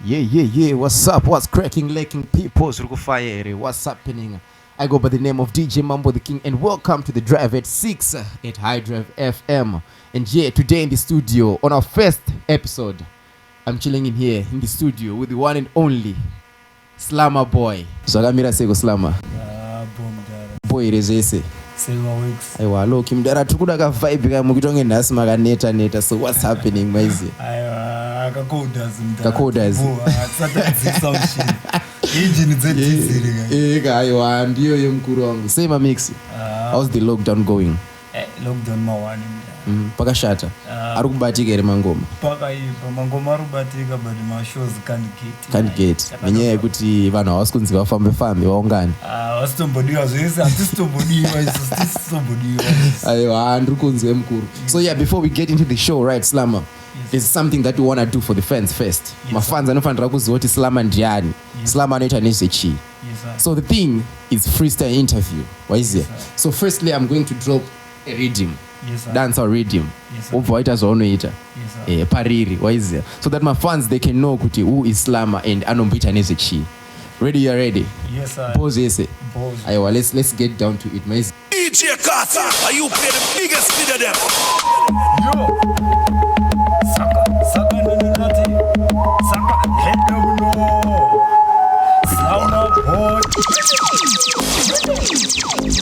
Yeah. What's up? What's cracking, lacking people? What's happening? I go by the name of DJ Mambo the King, and welcome to the Drive at 6 at High Drive FM. And yeah, today in the studio, on our first episode, I'm chilling in here in the studio with the one and only Slama Boy. Zagamira Sego Slama. Boy rezese. Silver Weeks. Aiwa, lo kimdara tukuda ka vibe ka mukitonge nasi makaneta. So what's happening maize? Aiwa, kakodas. Engine zeti Eka aiwa ndiyo yomkuru wangu. Same mix. How's the lockdown going? Lockdown mawani. Paka shata. Arikubatika ere mangoma. Paka ipa mangoma arubatika but ma shows can't get. Menye yekuti vanhu havasikunzi vafambe vaungane. Wasitombodiwa zvese hatisitombodiwa isisitombodiwa. Aiwa ndirikunzwe mukuru. So yeah, before we get into the show, right, Slama, there's something that we want to do for the fans first. Mafans anofanira kuziva kuti Slama ndiani. Slama anoita nezvechi. So the thing is freestyle interview. Why is it? So firstly, I'm going to drop a rhythm. Dance or rhythm. Obvaita zvaunoita. Pariri. Why is it? So that my fans, they can know kuti who is Slama and anomboita nezvechi. Ready? You are ready? Yes, sir. Pause, yes. Pause. Aiwa, let's get down to it. DJ Carter, are you play the biggest speed of them? Yo! Saka nunati. Saka head no. Sound boy.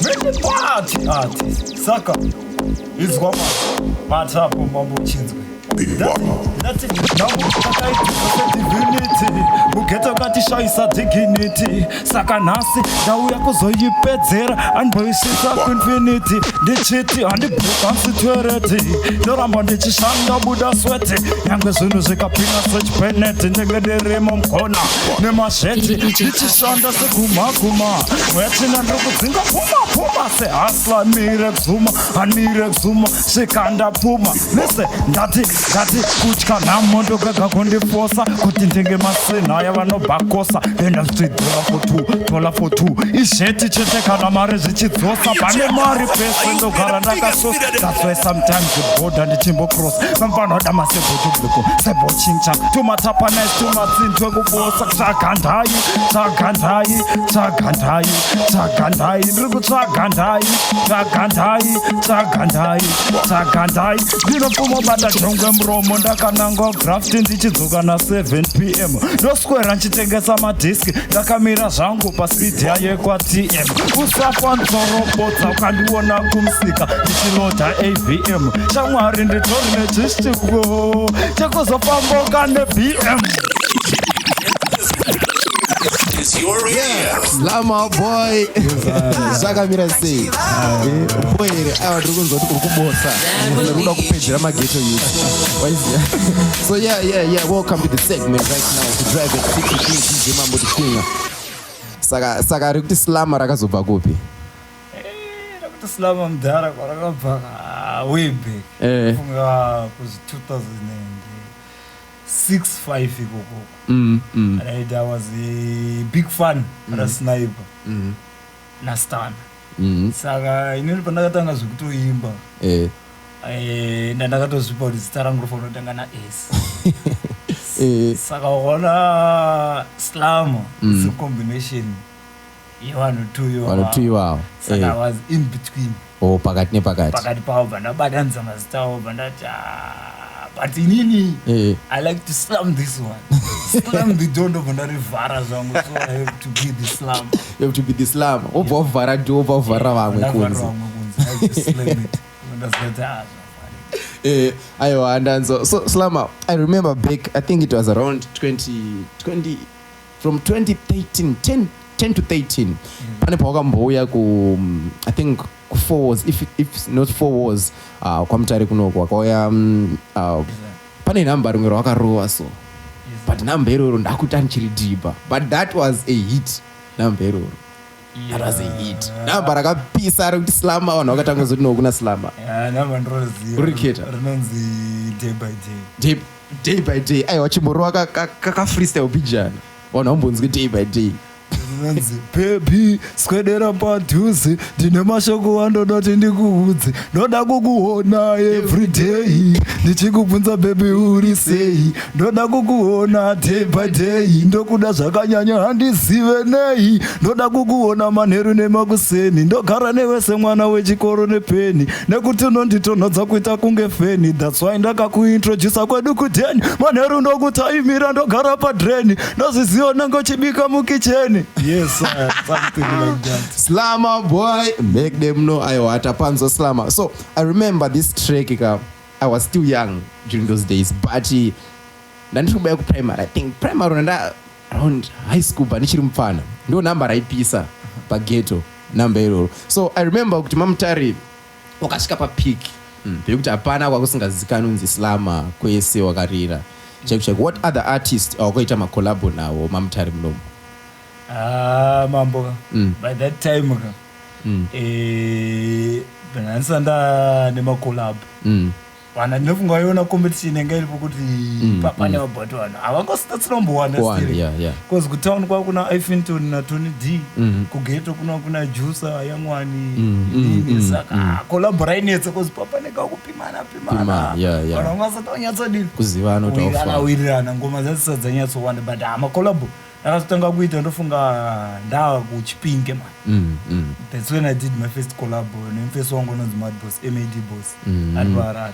Ready party artist. Saka. It's Goma. Part up on Mambo Chinzwe. That's it. Now divinity. Mugeta katishaisa dignity. Saka nasi dauya kuzoyipedzera anboisisa infinity. Ndichiti andibrukansitwereti. Ndoramba ndichishanda buda sweti. Yange zvinhu zvikapinga sechipeneti. Nyengereremo mkona nemasheti. Ndichishanda seguma. Mwetina ndokudzinga puma. Se hasla mire kzuma. Anire kzuma. Shikanda puma. Listen, ndati kutya namondo kakakondifosa kuti ndenge masena yavanobakosa enda zvichidola for two izveti chete kana mari zvichidzosa pane mari pese ndogara ndakasosa. That's why sometimes the border ndichimbocross pampanhoda masebhotobliko sebochincha tumatapanais tumatsintwe kubosa tsagandai ndiri kutsvagandai ndinopfuma bata jongwe muromo ndakananga grafti ndichidzoka na 7 PM ndoswera nchitengesa madhiski ndakamira zvangu paspeed yayekwa TM usafa nzorobodza ukandiona kumusika ndichiloda AVM shamwari nditori nechistiko chekuzofamboka neBM. Slama Boy. Zagamira sei. Boy, awa ndirikunzwa kuti kubosa. Ndinoda kupedzera mageto youth. So yeah. Welcome to the segment right now to Drive at 6 with DJ Mambo the King. Saka rikuti Slama rakazobva kupi? Rakuti Slama mudhara kwarakabva way back. Funga kuzi 2006-5 ikoko. Right, I was a big fan of Sniper. Na Stan. Saka inini pandakatanga zvekutoimba. Ndakatozvipa kuti zita rangu rofana kutanga na S. Saka wakaona Slama is a combination yevanhu two iwawo. Saka I was in between. Pakati nepakati. Pakati pavo pandabatanidza mazita avo pandati but inini, I like to slam this one. Slam the door of another vara zvangu, so I have to be the slam. You have to be the slam. Opa vara do opa vara vamwe kunzi. I have to slam it. Aiwa, and so Slama, I remember back, I think it was around 2020, from 2013, 10 to 13. Pane pawakamboya ku, I think 4 wars, if not 4 wars, kwa mtari kunoko wakauya pane namba rimwe rwakarowa so. But namba iroro ndakuti ndichiri dhiba. But that was a hit. Namba iroro. That was a hit. Namba rakapisa rekuti Slama vanhu vakatanga kuzoti nokuna Slama. Namba ndoroziva. Uriketa. Rinonzi day by day. Day by day. Aiwa chimboro kaka freestyle pijana. Vanhu vambonzwi day by day. Nanzi baby skwedera padhuze ndine mashoko andoda kuti ndikuudze ndoda kukuona everyday ndichikubvunza baby uri sei ndoda kukuona day by day ndokuda zvakanyanya handizive nei ndoda kukuona manheru nemakuseni ndogara newe semwana wechikoro nepeni nekuti unonditonhodza kuita kunge feni that's why ndakakuintrodusa kwedu kudheni manheru ndokutaimira ndogara padreni ndozviziva nange uchibika mukicheni. Yes, something like that. Slama boy, make them know I want a panzo slama. So I remember this track. I was still young during those days, but then to primary. I think primary around high school, but nichiri mfana. No number I pisa pa ghetto number ero. So I remember kuti mamtari wakashika pa peak. Bekuti apana kwakusingazikana unzi slama kwese wakarira. Check. What other artists wakoita ma collab nawo mamtari mnomo? Mambo by that time banansanda nema collab vana ndinofunga waiona competition inga iripo kuti pane mabhato vano havangostatsinombowana because kutown kwa kuna ifinton na Tony D kugeto kuna Jusa Yangwani saka collaborainetse because papaneka kupimana vana vangasatonyatsadini kuzivana wirirana ngoma dzadzanyatsowanda but amakolabo akatanga kuita ndofunga ndawa kuchipinge man. That's when I did my first collab first song on the Mad Boss MAD Boss at Harare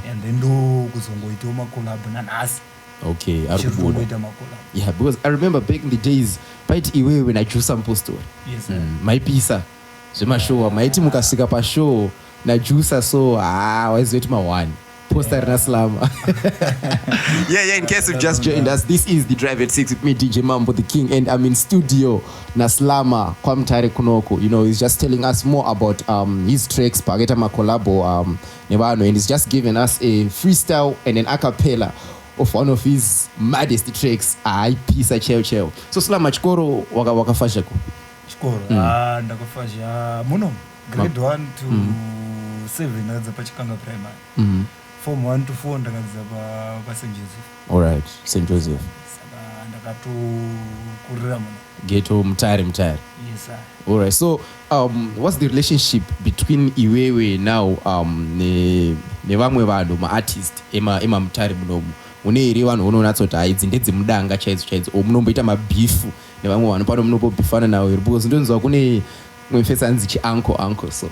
and then do kuzongoita ma collab nanasi. Okay, yeah, because I remember back in the days right away when I drew some post yes my pisa zema show maiti mukasika pa show na juicer so waizoita ma one poster na slama. Yeah, in case you've just joined us, this is the Drive at 6 with me, DJ Mambo the King, and I'm in studio na Slama kwa mtare kunoko. You know, he's just telling us more about his tracks pageta ma collabo nebano, and he's just giving us a freestyle and an a cappella of one of his maddest tracks, Pisa Cheo. So Slama chikoro wakafasha ko? Chikoro ndakafasha muno grade 1 to 7 nadza pachikanga primary. Form 1 to 4 ndakadza pa St. Joseph. All right, St. Joseph. Saka ndakatokurira muno. Ghetto mtare. Yes sir. All right. So what's the relationship between Iwewe now ne vamwe vanhu ma artist ema mtare munomu? Une iri vanhu unoona kuti haidzi ndedzimudanga chaidzo o munomboita mabifu nevamwe vanhu pano munombobhifana nawo iri because ndonzwa kune mwefesi anzi chianko so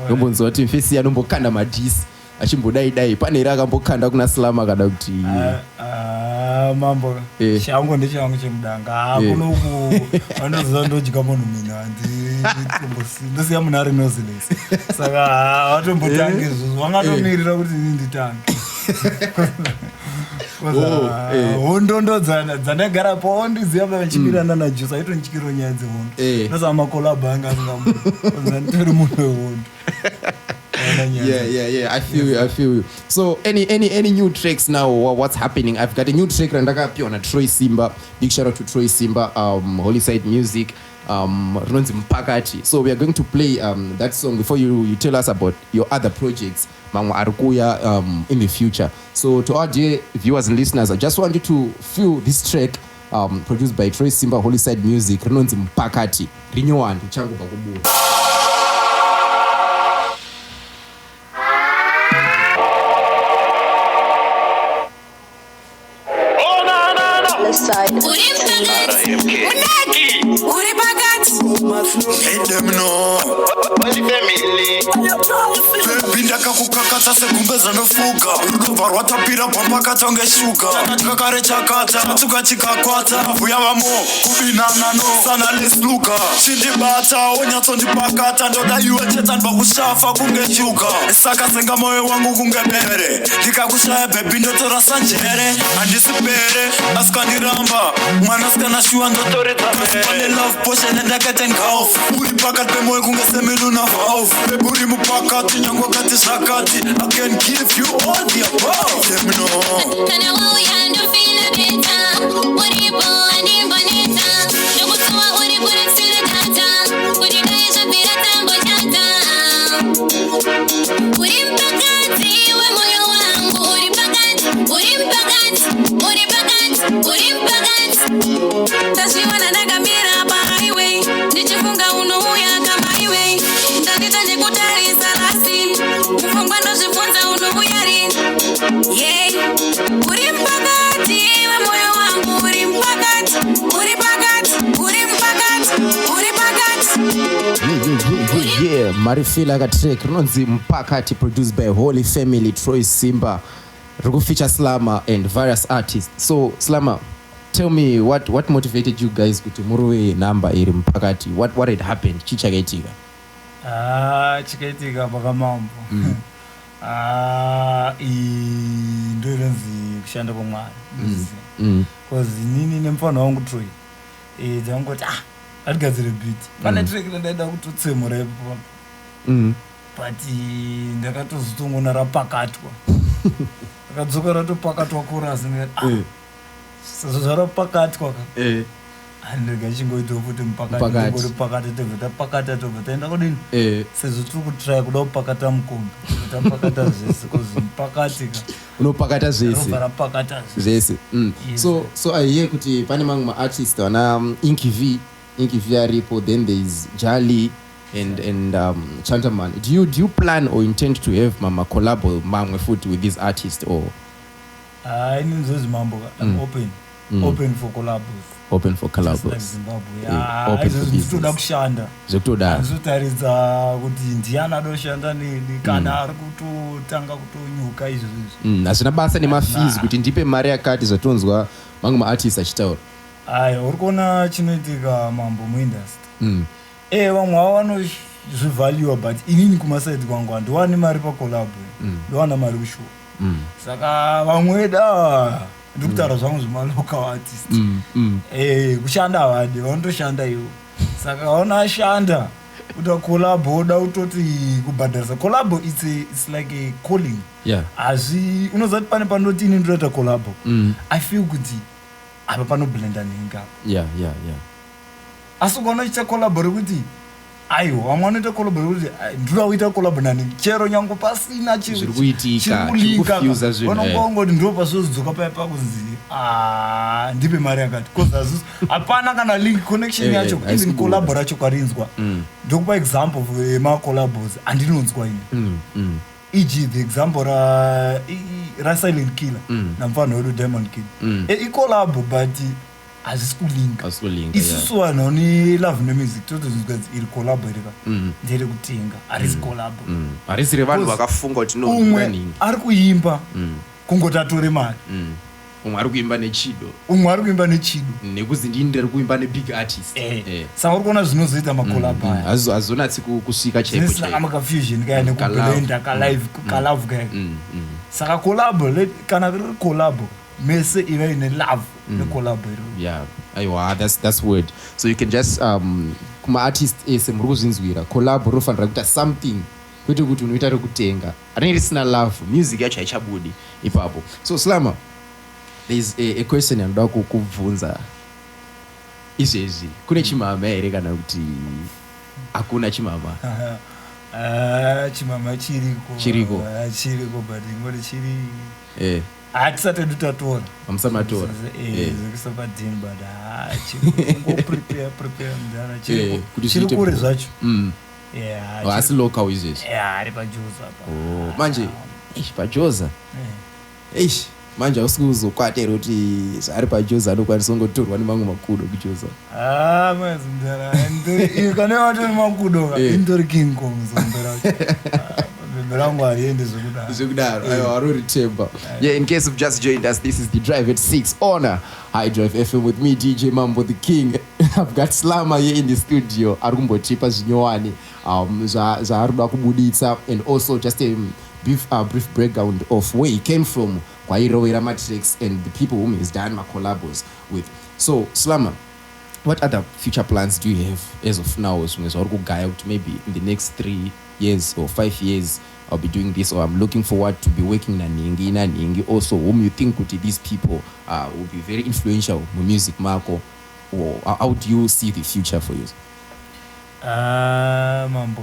ndombonzwa kuti mfesi anombokanda madhisi achimbodai pane iri akambokanda kuna Slama kada kuti mambo shango ndechangu chemudanga kunoku vanoziva ndodya munhu mina ndosiya munhu ari noziles saka vatombotange izvozvo vangatomirira kuti ini nditange hondondo dzandagara po ndiziva vachimirana najusa aitondityiro nyaya dzehondo ndosaka makolabho anga asingamutori munhu wehondo. Yeah. I feel you. So any new tracks now? What's happening? I've got a new track randakapi on a Troy Simba. Big shout out to Troy Simba, Holy Side Music, Runzi Mpakati. So we are going to play that song before you tell us about your other projects, Mama Arukuya, in the future. So to our dear viewers and listeners, I just want you to feel this track produced by Troy Simba, Holy Side Music, Runzi Mpakati. Rinyoan changu bakubu. Side. Ndakakukakata sekumbe zvanofuka rudobva rwatapira pambakata unge shuka takakare chakata tukachikakwata vuya vamo kubinanano sana lesluka chindibata onyatsondipakata ndoda iwe cheta ndba kushafa kunge shuka saka senga moyo wangu kunge bere ndikakushaya bebi ndotora sanjere handisipere asikandiramba mwana sikanashuwa ndotoredza pane love potion endakatengaof uri pakati pemoyo kunge semeluna vauf bebi uri mupakati nyango kati zvakati I can give you all the above. Let me know. Kana wauya ndofila beta uripo andimbaneta ndokutoa uri kuresile tata kudikaisha bila tango chata uri mpakati we moyo wangu uri mpakati tashiwana nakamira pa highway marifila katrack rinonzi Mpakati, produced by Holy Family, Troy Simba, riku feature Slama and various artists. So Slama, tell me what motivated you guys kuti muruwe number iri Mpakati? What had happened? Chichakaitika chikaitika pakamambo ndoironzi kushanda kwamwari because nini nemufana wangu Troy dzangoti atigadzire beat pane track rendaida kutotsemura ipo but ndakatozotongoona rapakatwa akadzoka ratopakatwa chorus ndikati sezvo zvarapakatwa handingachingoitawo futi Mpakati pakati tobva taenda kudini sezvo tiri kutry kuda kupakata mukombe tapakata zvese cause Mpakati unopakata zvese rapakata zvese. So I hear kuti pane mamwe maartist wana Inky V aripo, then there is Jali and Chantaman. Do you plan or intend to have mama collabo mamwe futhi with these artists or inzozi mambo open for collabos? Open for collabos. Like Zimbabwe. Izvotoda kushanda. Zvotoda. Azotaridza kuti ndiani adoshanda neni kana ari kutotanga kutonyuka izvozvo. Hazvina basa nemafees kuti ndipe mari yakati zvatonzwa mamwe maartist achitaura. Uri kuona chinoitika mambo muindustry. Vamwe avo vanozvivalue but inini kumasaidi kwangu handiwani mari pakolabo. Ndowana mari kushuwa. Saka vamwe vedu ndikutaura zvangu zvemalocal artist kushanda havadi vanotoshanda ivo saka vanashanda kuda collabo oda kutoti kubhadharisa collabo it's like a calling hazvi unozati pane panoti ini ndoita collabo I feel kuti apa panoblenda nenga asi ukaona chiita collabo rekuti aiwa vamwe vanoita collabo rekuti ndinoda kuita collabo nani chero nyange pasina chirikulinkavanongongoti ndo pasozodzoka paya pakunzi ndipe mari yakati bcause hapana kana link connection yacho even collabo racho kwarinzwa ndokupa example yemacollabos andinonzwa ine e.g. the example raSilent Killer namufana wedu Diamond Kid icollabo but hazvisi kulinka isusu vanhu ni love nemusic totozinzikazi iri collabo irika ndere kutenga harisi collabo harisi revanhu vakafunga kuti umwe ari kuimba kungoti atore mari umwe ari kuimba nechido nekuzi ndini ndiri kuimba nebig artist saka uri kuona zvinozoita macollabo aya hazonatsi kusvika chaipo makafusion kaya nekublenda kalove kaya saka collabo kana riri collabo mese iva ine love necollabo aiwa that's word. So you can just kuma-artist ese muri kuzvinzwira collabo rofanira kuita something kwete kuti unoita rekutenga rinenge risina love music yacho haichabudi ipapo. So Slama, there's a question yanoda kukubvunza izvezvi kune chimama here kana kuti hakuna chimama? Chimama chiriko but ingoti chiri hatisati tutatora hamusamatora zekusapadini but chirikungoprepare mudhara chiri kure zvacho asi local izvezvi ari pajoza manje pajoza manje hausi kuzokwata here kuti zvaari pajoza anokwanisa kungotorwa nemamwe makudo kujoza mazindara kana watori makudo indori King Kong zomberacho Yeah, in case you've just joined us, this is The Drive at 6 on High Drive FM with me, DJ Mambo the King. I've got Slama here in the studio. Arumbochipa Zinyowani, Zaharuda Kubuditsa, and also just a brief breakdown of where he came from, Kwairo Matrix, and the people whom he's done my collabos with. So, Slama, what other future plans do you have as of now? Maybe in the next 3 years or 5 years I'll be doing this, or I'm looking forward to be working na Ningi also whom you think would these people will be very influential in music Marco, or how do you see the future for you? Mambo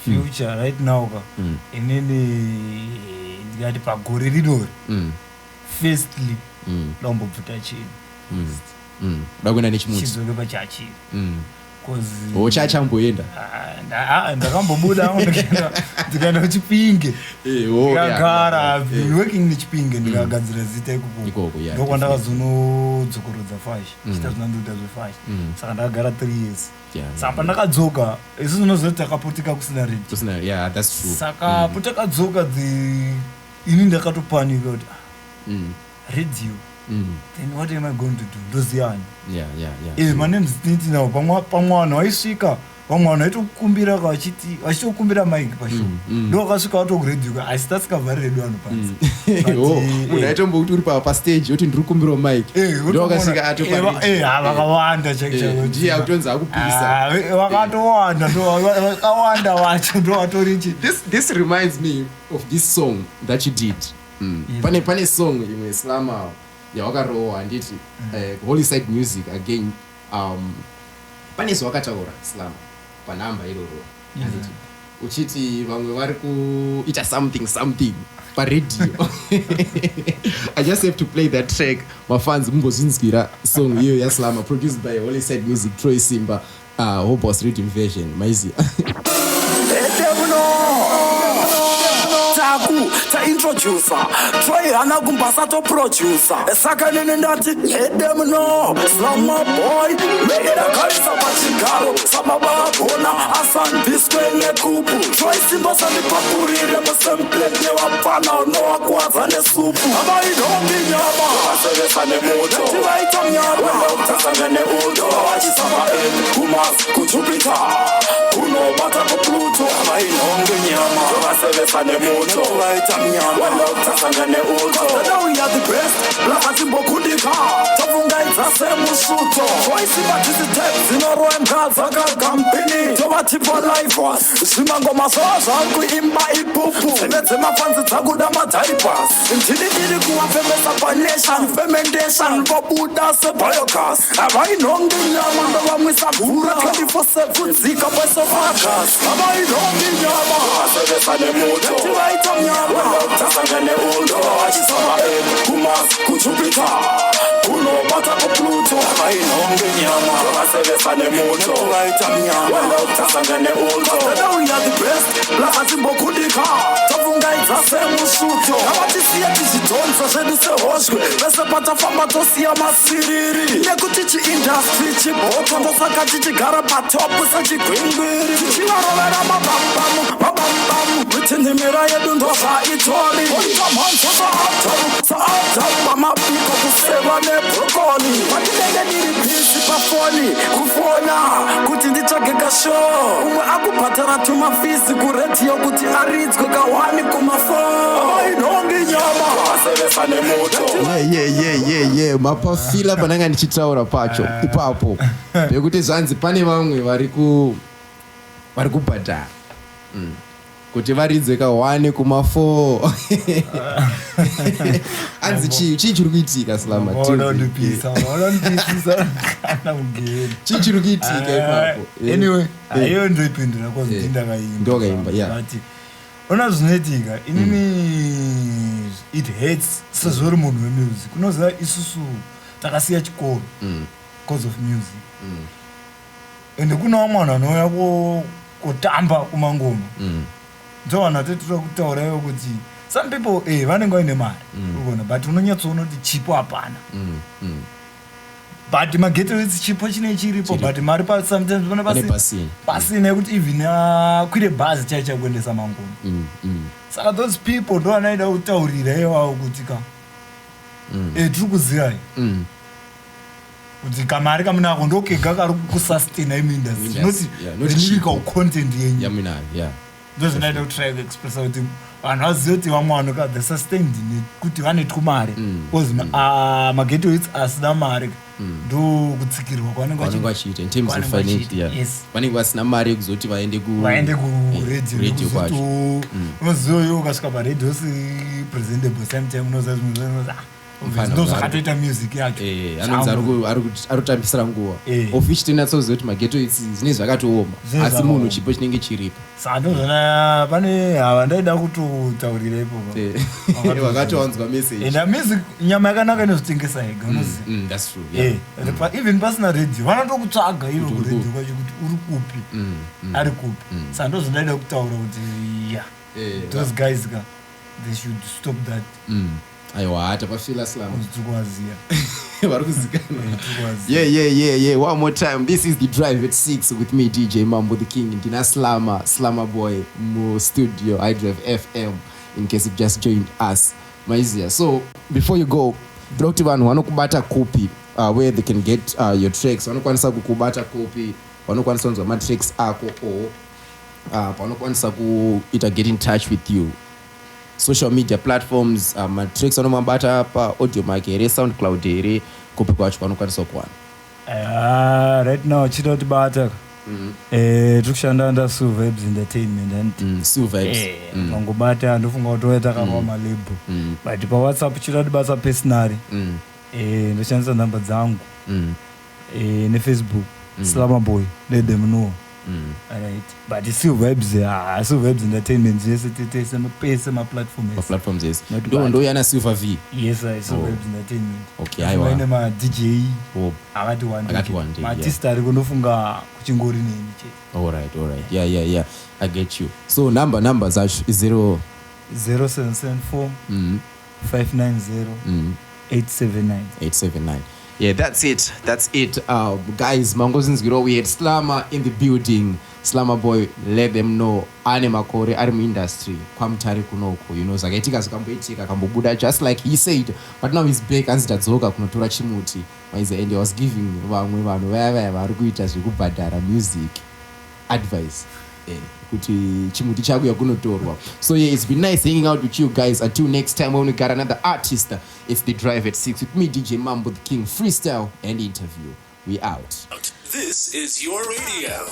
future right now inini ndikati pagore rinori firstly lombobvuta chini dakwenda nechimudzi chizoke pachachiri uchachamboenda ndakambobuda ndikaenda kuchipinge ndikagara working nechipinge ndikagadzira zita ikoko ndokwandakazonodzokorodza fashi chita zvinandoita zvefashi saka ndakagara 3 years saka pandakadzoka isu zvinozoti takaputika kusina radio saka potakadzoka ini ndakatopanika kuti radio then what am I going to do ndoziyani manemu zitinitinawo pamwana waisvika vamwana vaitokumbira vachitokumbira mike pashow ndo vakasvika vatokuredhika asi tasikavhari redio ano panzi munhu aitombokuti uri pastage yoti ndiri kukumbirawo mike ndo vakasvika vakawanda ndiye akutonzi akupisa vakatowanda vakawanda vacho ndo vatorichi. This reminds me of this song that you did. Pane song imwe Slama yawakarowa handiti Holy Side Music again. Pane zvawakataura Slama panhamba iroro handiti uchiti vamwe vari kuita something paradio. I just have to play that track. Mafans mumbozvinzwira song iyo yaSlama produced by Holy Side Music, Troy Simba, Hobos Rhythm version. Maizi. Introducer, Troy hana kumbasa to producer. Saka nene ndati let them know. Slama boy, make it a kalisa pachigaro. Sama babona asan biskwe kupu. Troy Simba sani papurire msemple newa pana noa kwaza ne supu. Aba idongi nyama, asere sane moto. Tiwa ito nyama, tasanga ne udo. Achisama kumas kuchupita. Kuno bata ko Pluto. Aba idongi nyama, asere sane moto. Now we are the best. Blakatimbo kudika Tabunga itase musuto Twice batisi tep Zinoro mkaza company Tobati for life was Simango masoza Kuimba ipupu Senete mafanzi taguda mataipas Intini kuwa femesa pa nation Fermentation Bobuda se biogas Abai nongi nyama Ndawa mwisa bura 24/7 Zika pweso fakas Abai nongi nyama Asebe sane moto Tiwa ito nyama Tasangane undo Achisama kumas kuchupita Kuno bata ko Pluto Abai nongi nyama Asebe sane moto Waita nyama Tasangane undo Now we are the best Blakatimbo kudika Tabunga itase musuto Nawatisiya tichitonza Shedu se hoshwe Bese pata famba tosia masiriri Nekuti chi industry Chiboto Ndosaka chichigara patopu Sachi gwingwiri Chichivarovera mabambamu Witindimira yedu ndoza itori Oita manso Saatamu Pamapiko kuseva nebrokoli Watinenge niri pisi pafoni Kufona Kuti ndichageka show Umwe akupatara tumafisi Kuretio kuti aridzwe kawani kumafo Inongi nyama Asevesa nemoto Yeah mapafila pananga ndichitaura pacho ipapo pekuti zvanzi pane vamwe vari kubhadhara kuti varidze ka1 kuma4 anzi chii chiri kuitika Slama chii chiri kuitika ipapo anyway ayo ndoipindura kwazi ndakaimba but ona zvinoitika inini it hurts sezvori munhu wemusic unoziva isusu takasiya chikoro because of music ende kunawo mwana anouya kutamba kumangoma ndowana totora kutaurayo kuti some people vanenge vaine mari ukona but unonyatsoona kuti chipo hapana but magetawits chipo chinenge chiripo but mari sometimes vona pasina yekuti even akwire bhazi chaicha kuendesa mangoma saka those people ndo vanaida kutaurira ivavo kuti tiri kuzivai kuti kamari kamunako ndokega kari kusustina imindustry not lyrical content yenyu ndo zvinaida kutry kuexpressa kuti vanhu vazive kuti vamwe vanoka the sustained nekuti vane tumari because magetawits asina mari ndo kutsikirwa kwavanenge vachiita in terms of financial vanenge vasina mari yekuzoti vaende kuredio kwacho unoziva iwe ukasvika paredio si presentable sometime unoziva zvimwe ndo zvakatoita music yacho anonzi ari kutambisira nguva ofishi tinatsoziva kuti mageto zvinei zvakatooma asi munhu chipo chinenge chiripo sandozvona pane hava ndaida kutotaurira ipopa wakatowanzwa message and music nyama yakanaka inozvitengesa ega unoziva that's true even pasina radio vanotokutsvaga ivo kuredio kwacho kuti uri kupi ari kupi sandozvo ndaida kutaura kuti those guys they should stop that aiwa hata pafila slama tukuwaziya vari kuzikana yeah one more time. This is the Drive at 6 with me DJ Mambo the King ndina slama boy mu studio I Drive FM in case you just joined us maiziya. So before you go ndoda kuti vanhu vanokubata kupi where they can get your tracks, vanokwanisa kukubata kupi, vanokwanisa kunzwa matracks ako o vanokwanisa kuita get in touch with you social media platforms, matracks vanomabata pa audio mark here, SoundCloud here, kupi kwacho vanokwanisa kuwana right now chita kuti bata tiri kushanda under Suvibes Entertainment and Suvibes vangobata ndofunga kuti toita kama malabel but pa WhatsApp chita kuti basa personally ndoshandisa namba dzangu ne Facebook Slamaboy let them know right but Suvibes Entertainment yes it mapesa platforms yes ndo yana Silver V yes Suvibes Entertainment okay aiwa ine ma DJ akati one artist ari kundofunga kuchingori neni che all right yeah I get you. So number zacho is 0774 590 879. Yeah, that's it. Guys, Mangozinzgiro, we had Slama in the building. Slama boy, let them know ane makore ari muindustry kwamutare kunoko, you know, zakaitika zikamboitika kambobuda just like he said, but now he's back anzitadzoka kunotora chimuti and he was giving vamwe vanhu vaya vari kuita zvekubhadhara music advice kuti chimuti chakuya kunotorwa. So yeah, it's been nice hanging out with you guys. Until next time when we got another artist, it's the Drive at 6 with me DJ Mambo the King, freestyle and interview. We out. This is your radio.